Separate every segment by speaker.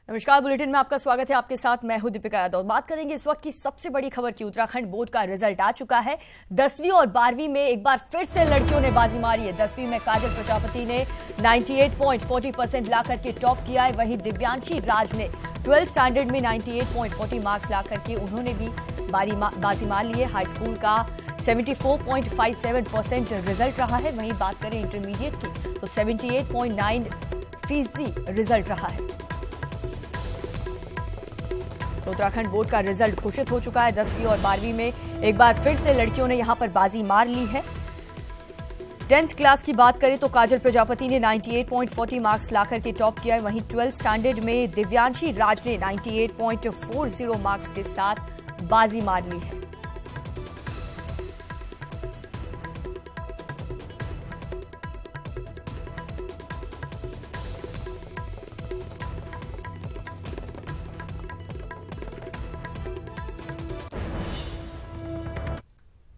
Speaker 1: नमस्कार, बुलेटिन में आपका स्वागत है। आपके साथ मैं हूं दीपिका यादव। बात करेंगे इस वक्त की सबसे बड़ी खबर की। उत्तराखंड बोर्ड का रिजल्ट आ चुका है। 10वीं और 12वीं में एक बार फिर से लड़कियों ने बाजी मारी है। 10वीं में काजल प्रजापति ने 98.40% लाकर के टॉप किया है। वहीं दिव्यांशी राज ने 12th स्टैंडर्ड में 98.40 मार्क्स लाकर के उन्होंने भी बाजी मार ली है। हाई स्कूल का 74.57% रिजल्ट रहा है। वहीं बात करें इंटरमीडिएट की तो 78.9% रिजल्ट रहा है। तो उत्तराखंड बोर्ड का रिजल्ट घोषित हो चुका है। 10वीं और 12वीं में एक बार फिर से लड़कियों ने यहां पर बाजी मार ली है। 10th क्लास की बात करें तो काजल प्रजापति ने 98.40 मार्क्स लाकर के टॉप किया है। वहीं 12th स्टैंडर्ड में दिव्यांशी राज ने 98.40 मार्क्स के साथ बाजी मार ली है।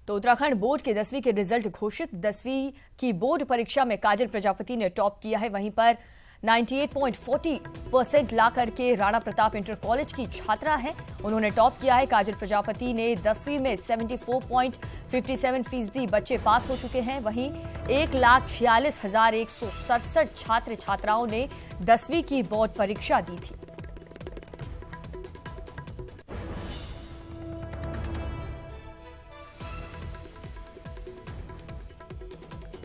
Speaker 1: तो उत्तराखंड बोर्ड के 10वीं के रिजल्ट घोषित। 10वीं की बोर्ड परीक्षा में काजल प्रजापति ने टॉप किया है। वहीं पर 98.40% ला करके राणा प्रताप इंटर कॉलेज की छात्रा है, उन्होंने टॉप किया है। काजल प्रजापति ने 10वीं में 74.57% बच्चे पास हो चुके हैं। वहीं 1,46,167 छात्र छात्राओं ने 10वीं की बोर्ड परीक्षा दी थी।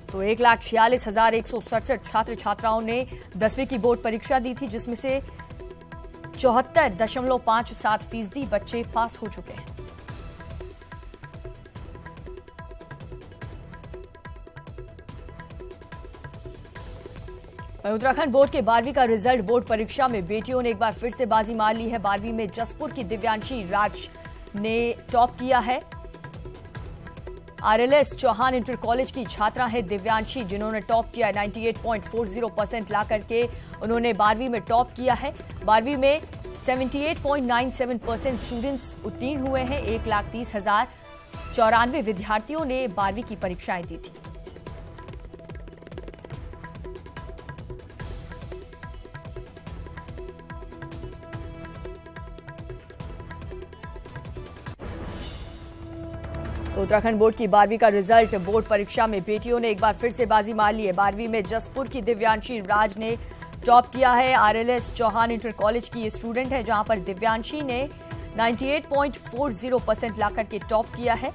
Speaker 1: तो 1,46,167 छात्र छात्राओं ने 10वीं की बोर्ड परीक्षा दी थी, जिसमें से 74.57% बच्चे पास हो चुके हैं। उत्तराखंड बोर्ड के 12वीं का रिजल्ट। बोर्ड परीक्षा में बेटियों ने एक बार फिर से बाजी मार ली है। 12वीं में जसपुर की दिव्यांशी राज ने टॉप किया है। RLS चौहान इंटर कॉलेज की छात्रा है दिव्यांशी, जिन्होंने टॉप किया है। 98.40% ला करके उन्होंने 12वीं में टॉप किया है। 12वीं में 78.97% स्टूडेंट्स उत्तीर्ण हुए हैं। 1,30,094 विद्यार्थियों ने 12वीं की परीक्षाएं दी थी। तो उत्तराखंड बोर्ड की 12वीं का रिजल्ट। बोर्ड परीक्षा में बेटियों ने एक बार फिर से बाजी मार ली है। 12वीं में जसपुर की दिव्यांशी राज ने टॉप किया है। RLS चौहान इंटर कॉलेज की ये स्टूडेंट है, जहां पर दिव्यांशी ने 98.40% लाकर के टॉप किया है।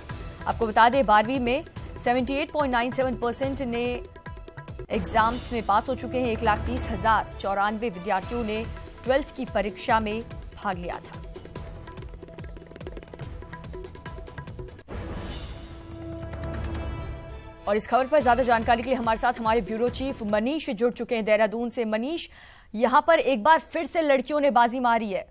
Speaker 1: आपको बता दें 12वीं में 78.97% ने एग्जाम्स में पास हो चुके हैं। 1,30,094 विद्यार्थियों ने 12th की परीक्षा में भाग लिया था। और इस खबर पर ज्यादा जानकारी के लिए हमारे साथ हमारे ब्यूरो चीफ मनीष जुड़ चुके हैं देहरादून से। मनीष, यहां पर एक बार फिर से लड़कियों ने बाजी मारी है।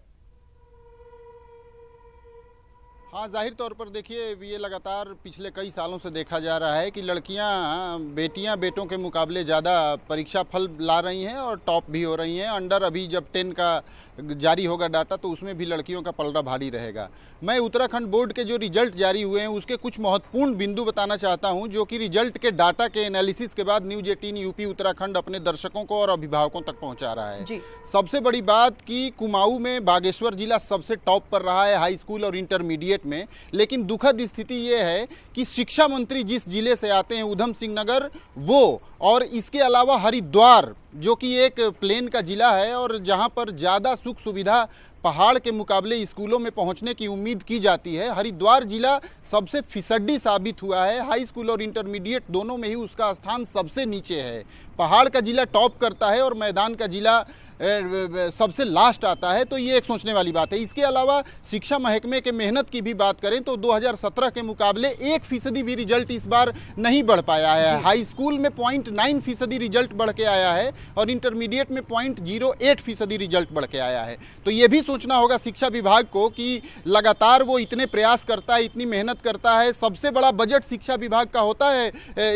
Speaker 2: हाँ, जाहिर तौर पर देखिए ये लगातार पिछले कई सालों से देखा जा रहा है कि लड़कियां बेटियां बेटों के मुकाबले ज़्यादा परीक्षा फल ला रही हैं और टॉप भी हो रही हैं। अंडर अभी जब 10 का जारी होगा डाटा तो उसमें भी लड़कियों का पलड़ा भारी रहेगा। मैं उत्तराखंड बोर्ड के जो रिजल्ट जारी हुए हैं उसके कुछ महत्वपूर्ण बिंदु बताना चाहता हूं, जो कि रिजल्ट के डाटा के एनालिसिस के बाद न्यूज 18 यूपी उत्तराखंड अपने दर्शकों को और अभिभावकों तक पहुंचा रहा है। सबसे बड़ी बात कि कुमाऊं में बागेश्वर जिला सबसे टॉप पर रहा है हाई स्कूल और इंटरमीडिएट में। लेकिन दुखद स्थिति ये है कि शिक्षा मंत्री जिस जिले से आते हैं उधम सिंह नगर, वो और इसके अलावा हरिद्वार जो कि एक प्लेन का जिला है और जहां पर ज़्यादा सुख सुविधा पहाड़ के मुकाबले स्कूलों में पहुंचने की उम्मीद की जाती है, हरिद्वार जिला सबसे फिसड्डी साबित हुआ है। हाई स्कूल और इंटरमीडिएट दोनों में ही उसका स्थान सबसे नीचे है। पहाड़ का जिला टॉप करता है और मैदान का जिला सबसे लास्ट आता है। तो ये एक सोचने वाली बात है। इसके अलावा शिक्षा महकमे के मेहनत की भी बात करें तो 2017 के मुकाबले 1% भी रिजल्ट इस बार नहीं बढ़ पाया है। हाई स्कूल में 0.9% रिजल्ट बढ़ के आया है और इंटरमीडिएट में 0.08% रिजल्ट बढ़ के आया है। तो ये भी सोचना होगा शिक्षा विभाग को कि लगातार वो इतने प्रयास करता है, इतनी मेहनत करता है। सबसे बड़ा बजट शिक्षा विभाग का होता है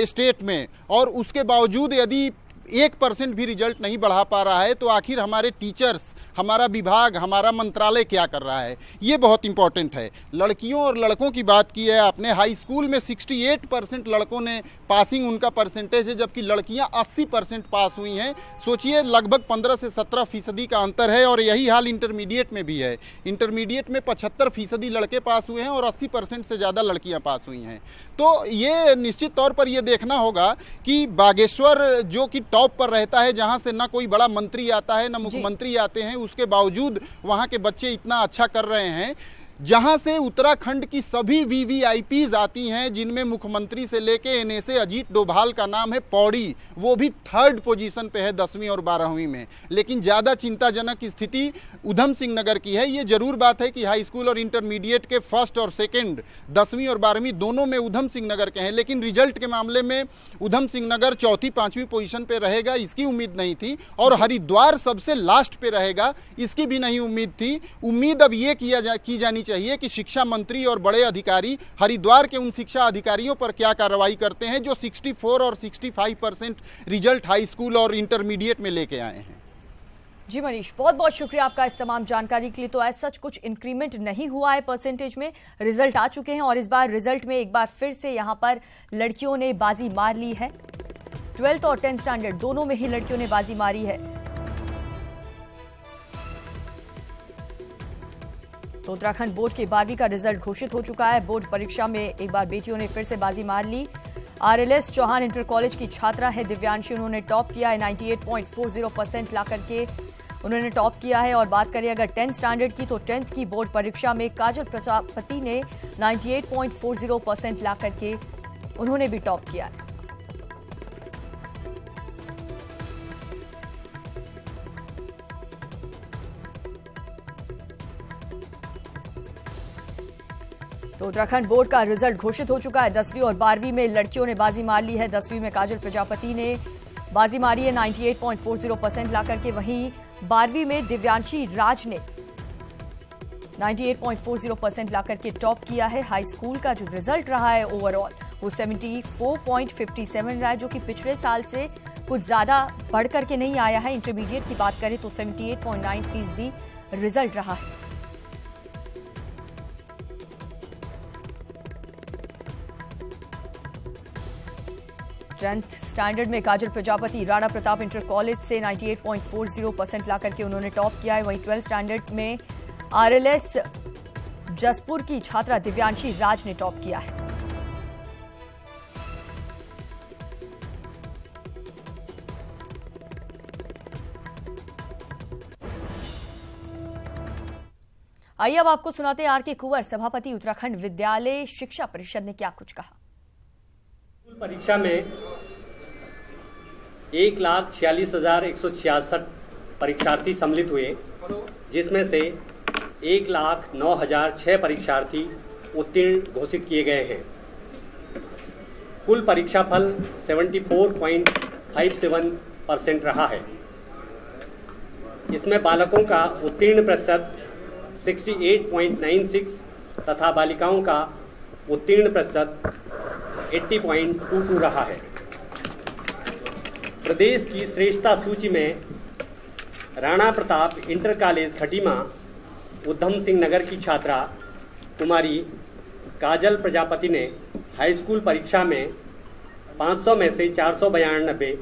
Speaker 2: स्टेट में, और उसके बावजूद यदि 1% भी रिजल्ट नहीं बढ़ा पा रहा है तो आखिर हमारे टीचर्स हमारा विभाग, हमारा मंत्रालय क्या कर रहा है, ये बहुत इंपॉर्टेंट है। लड़कियों और लड़कों की बात की है आपने। हाई स्कूल में 68% लड़कों ने पासिंग उनका परसेंटेज है, जबकि लड़कियां 80% पास हुई हैं। सोचिए, लगभग 15 से 17% का अंतर है। और यही हाल इंटरमीडिएट में भी है। इंटरमीडिएट में 75% लड़के पास हुए हैं और 80% से ज़्यादा लड़कियां पास हुई हैं। तो ये निश्चित तौर पर ये देखना होगा कि बागेश्वर जो कि टॉप पर रहता है, जहां से ना कोई बड़ा मंत्री आता है ना मुख्यमंत्री आते हैं, उसके बावजूद वहां के बच्चे इतना अच्छा कर रहे हैं। जहां से उत्तराखंड की सभी वीवीआईपीज आती हैं, जिनमें मुख्यमंत्री से लेके एनएसए अजीत डोभाल का नाम है पौड़ी, वो भी 3rd पोजीशन पे है 10वीं और 12वीं में। लेकिन ज़्यादा चिंताजनक स्थिति उधम सिंह नगर की है। ये जरूर बात है कि हाई स्कूल और इंटरमीडिएट के 1st और 2nd 10वीं और 12वीं दोनों में उधम सिंह नगर के हैं, लेकिन रिजल्ट के मामले में उधम सिंह नगर 4th 5वीं पोजीशन पे रहेगा, इसकी उम्मीद नहीं थी। और हरिद्वार सबसे लास्ट पे रहेगा, इसकी भी नहीं उम्मीद थी। उम्मीद अब ये की जानी चाहिए कि शिक्षा मंत्री और बड़े अधिकारी हरिद्वार के उन शिक्षा अधिकारियों पर क्या कार्रवाई करते हैं जो 64 और 65% रिजल्ट हाई स्कूल और इंटरमीडिएट में लेके आए हैं।
Speaker 1: जी मनीष, बहुत बहुत शुक्रिया आपका इस तमाम जानकारी के लिए। तो ऐसा सच कुछ इंक्रीमेंट नहीं हुआ है परसेंटेज में, रिजल्ट आ चुके हैं और इस बार रिजल्ट में एक बार फिर से यहां पर लड़कियों ने बाजी मार ली है। 12th और 10th स्टैंडर्ड दोनों में ही लड़कियों ने बाजी मारी है। तो उत्तराखंड बोर्ड के 12वीं का रिजल्ट घोषित हो चुका है। बोर्ड परीक्षा में एक बार बेटियों ने फिर से बाजी मार ली। आरएलएस चौहान इंटर कॉलेज की छात्रा है दिव्यांशी, उन्होंने टॉप किया है 98.40% ला करके उन्होंने टॉप किया है। और बात करें अगर 10th स्टैंडर्ड की, तो 10th की बोर्ड परीक्षा में काजल प्रजापति ने 98.40% ला करके उन्होंने भी टॉप किया है। तो उत्तराखंड बोर्ड का रिजल्ट घोषित हो चुका है। 10वीं और 12वीं में लड़कियों ने बाजी मार ली है। 10वीं में काजल प्रजापति ने बाजी मारी है 98.40% ला करके, वहीं 12वीं में दिव्यांशी राज ने 98.40% ला करके टॉप किया है। हाई स्कूल का जो रिजल्ट रहा है ओवरऑल वो 74.57 रहा है, जो कि पिछले साल से कुछ ज्यादा बढ़ करके नहीं आया है। इंटरमीडिएट की बात करें तो 78.9% रिजल्ट रहा है। टेंथ स्टैंडर्ड में काजल प्रजापति राणा प्रताप इंटर कॉलेज से 98.40% ला करके उन्होंने टॉप किया है। वहीं 12th स्टैंडर्ड में आरएलएस जसपुर की छात्रा दिव्यांशी राज ने टॉप किया है। आइए अब आपको सुनाते हैं आर.के. कुंवर, सभापति उत्तराखंड विद्यालय शिक्षा परिषद ने क्या कुछ कहा।
Speaker 3: परीक्षा में 1,46,166 परीक्षार्थी सम्मिलित हुए, जिसमें से 1,09,006 परीक्षार्थी उत्तीर्ण घोषित किए गए हैं। कुल परीक्षाफल 74.57% रहा है। इसमें बालकों का उत्तीर्ण प्रतिशत 68.96 तथा बालिकाओं का उत्तीर्ण प्रतिशत 80.22 रहा है। प्रदेश की श्रेष्ठता सूची में राणा प्रताप इंटर कॉलेज खटीमा उधम सिंह नगर की छात्रा कुमारी काजल प्रजापति ने हाई स्कूल परीक्षा में 500 में से 492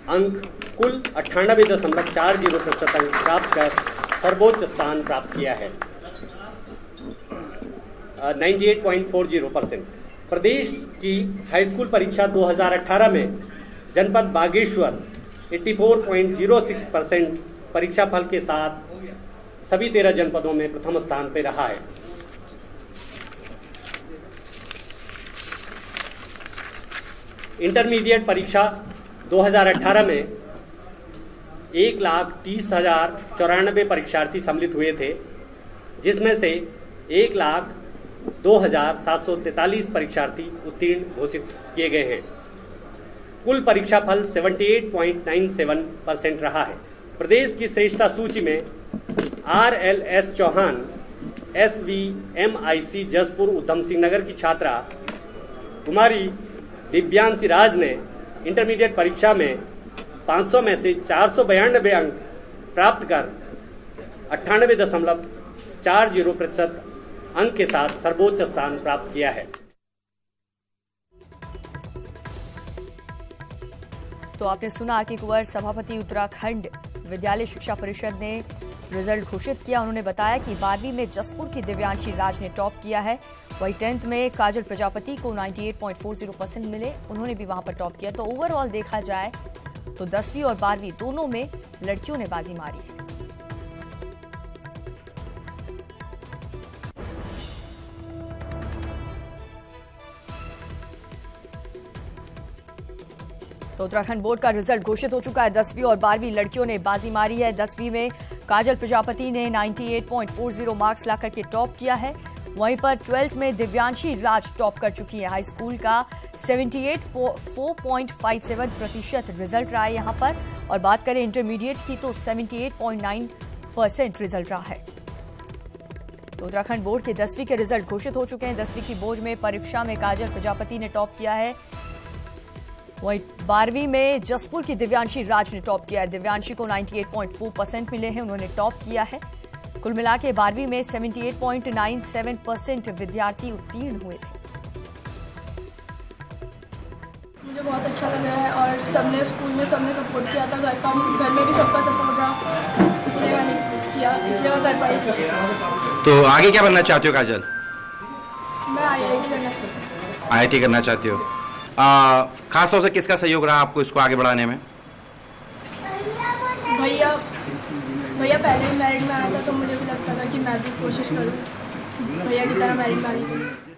Speaker 3: अंक, कुल 98.40% अंक प्राप्त कर सर्वोच्च स्थान प्राप्त किया है, 98.40%। प्रदेश की हाई स्कूल परीक्षा 2018 में जनपद बागेश्वर 84.06% परीक्षाफल के साथ सभी 13 जनपदों में प्रथम स्थान पर रहा है। इंटरमीडिएट परीक्षा 2018 में 1,30,094 परीक्षार्थी सम्मिलित हुए थे, जिसमें से 1,02,743 परीक्षार्थी उत्तीर्ण घोषित किए गए हैं। कुल परीक्षाफल 78.97% रहा है। प्रदेश की श्रेष्ठता सूची में आरएलएस चौहान SVMIC जसपुर उधम सिंह नगर की छात्रा कुमारी दिव्यांशी राज ने इंटरमीडिएट परीक्षा में 500 में से 492 अंक प्राप्त कर 98.40% अंक के साथ सर्वोच्च स्थान प्राप्त किया है।
Speaker 1: तो आपने सुना आर के कुंवर सभापति उत्तराखंड विद्यालय शिक्षा परिषद ने रिजल्ट घोषित किया। उन्होंने बताया कि 12वीं में जसपुर की दिव्यांशी राज ने टॉप किया है, वहीं 10th में काजल प्रजापति को 98.40% मिले, उन्होंने भी वहां पर टॉप किया। तो ओवरऑल देखा जाए तो 10वीं और 12वीं दोनों में लड़कियों ने बाजी मारी है। तो उत्तराखंड बोर्ड का रिजल्ट घोषित हो चुका है। 10वीं और 12वीं लड़कियों ने बाजी मारी है। 10वीं में काजल प्रजापति ने 98.40 मार्क्स लाकर के टॉप किया है, वहीं पर 12th में दिव्यांशी राज टॉप कर चुकी है। हाई स्कूल का 78.457% रिजल्ट रहा है यहां पर, और बात करें इंटरमीडिएट की तो 78.9% रिजल्ट रहा है। तो उत्तराखंड बोर्ड के 10वीं के रिजल्ट घोषित हो चुके हैं। 10वीं की बोर्ड में परीक्षा में काजल प्रजापति ने टॉप किया है, वहीं 12वीं में जसपुर की दिव्यांशी राज ने टॉप किया है। दिव्यांशी को 98.4% मिले हैं, उन्होंने टॉप किया है। कुल मिला के 12वीं में 78.97% विद्यार्थी उत्तीर्ण हुए थे।
Speaker 4: मुझे बहुत अच्छा लग रहा है और सबने स्कूल में सबने सपोर्ट किया था, घर में भी सबका सपोर्ट रहा, इसलिए मैंने किया, इसलिए मैं कर पाई।
Speaker 5: तो आगे क्या बनना चाहते हो काजल?
Speaker 4: मैं IIT करना चाहती हूँ।
Speaker 5: IIT करना चाहती हो। खास तौर से किसका सहयोग रहा आपको इसको आगे बढ़ाने में?
Speaker 4: भैया पहले ही मैरिट में आया था, तो मुझे भी लगता था कि मैं भी कोशिश करूँ भैया की तरह मैरिट में आने के लिए।